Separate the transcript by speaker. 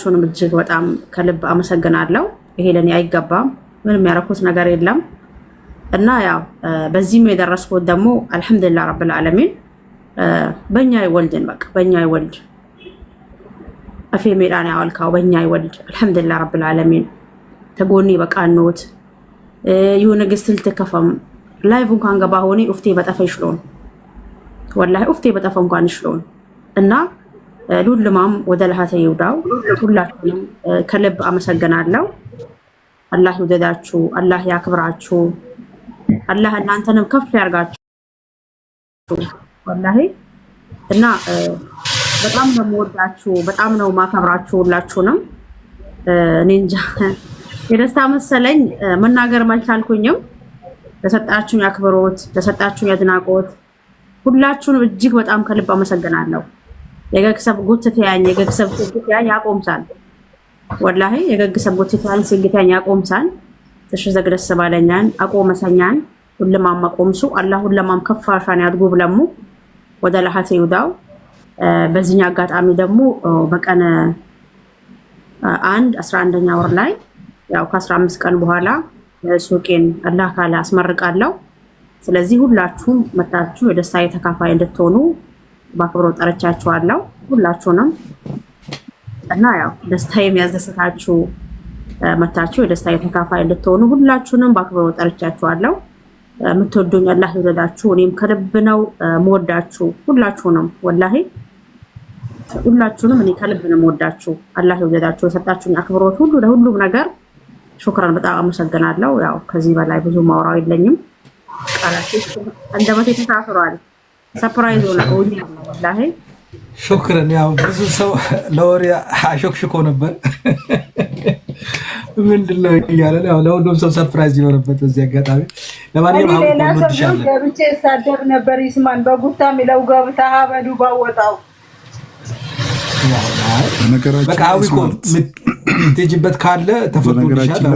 Speaker 1: ሁላችሁንም እጅግ በጣም ከልብ አመሰግናለሁ። ይሄ ለኔ አይገባም፣ ምንም ያረኩት ነገር የለም እና ያው በዚህም የደረስኩት ደግሞ አልহামዱሊላህ ረብል ዓለሚን በእኛ ይወልድን በቃ በእኛ ይወልድ አፌ ሜዳን ያወልካው በእኛ ይወልድ አልহামዱሊላህ ረብል ዓለሚን ተጎኒ በቃኖት ይሁን ግስል ተከፈም ላይቭ እንኳን ገባ ሆኔ ኡፍቴ በጠፋ ይሽሎን ወላሂ ኡፍቴ በጠፋ እንኳን ይሽሎን እና ሉልማም ወደ ለሃተ ይውዳው ሁላችሁንም ከልብ አመሰግናለሁ። አላህ ይወደዳችሁ፣ አላህ ያክብራችሁ፣ አላህ እናንተንም ከፍ ያርጋችሁ ወላሂ እና በጣም ነው የምወዳችሁ፣ በጣም ነው ማከብራችሁ ሁላችሁንም። እኔ እንጃ የደስታ መሰለኝ መናገር ማልቻልኩኝም። ለሰጣችሁኝ አክብሮት፣ ለሰጣችሁኝ አድናቆት ሁላችሁንም እጅግ በጣም ከልብ አመሰግናለሁ። የገግሰብ ጉትተያኝ የገግሰብ ጉትተያኝ ያቆምሳል ወላሂ የገግሰብ ጉትተያኝ ሲግተያኝ ያቆምሳል ተሽዘግደስ ባለኛን አቆመሰኛን ሁሉማም ማቆምሱ አላህ ሁሉማም ከፋሻን ያድጉ ብለሙ ወደ ለሃተ ይውዳው። በዚህኛ አጋጣሚ ደግሞ በቀን 11ኛ ወር ላይ ያው ከ15 ቀን በኋላ ሱቄን አላህ ካለ አስመርቃለሁ። ስለዚህ ሁላችሁም መጣችሁ የደስታዬ ተካፋይ እንድትሆኑ ባክብሮ ጠርቻችኋለሁ ሁላችሁንም እና ያው ደስታዬ የሚያስደስታችሁ መጣችሁ የደስታዬ ተካፋይ እንድትሆኑ ሁላችሁንም ባክብሮ ጠርቻችኋለሁ። የምትወዱኝ አላህ ይወደዳችሁ። እኔም ከልብ ነው የምወዳችሁ ሁላችሁንም ወላሂ ሁላችሁንም እኔ ከልብ ነው የምወዳችሁ። አላህ ይወደዳችሁ። የሰጣችሁኝ አክብሮት ሁሉ ለሁሉም ነገር ሹክራን በጣም አመሰግናለሁ። ያው ከዚህ በላይ ብዙ ማውራው የለኝም። ቃላችሁ እንደመቴ ተሳፍሯል። ሰርፕራይዝ ነው ወላሂ
Speaker 2: ሹክራን። ያው ብዙ ሰው ለወሬ አሾክሽኮ ነበር ምንድነው እያለ ያው ለሁሉም ሰው ሰርፕራይዝ ይሆነበት በዚህ አጋጣሚ። ለማንኛውም አሁን ወድሻለሁ
Speaker 3: ገብቼ ሳደብ ነበር ይስማን በጉታ ሚለው ገብታ ሀበዱ ባወጣው
Speaker 2: በቃ አዊኮ ምትጅበት ካለ ተፈቅዶልሻል።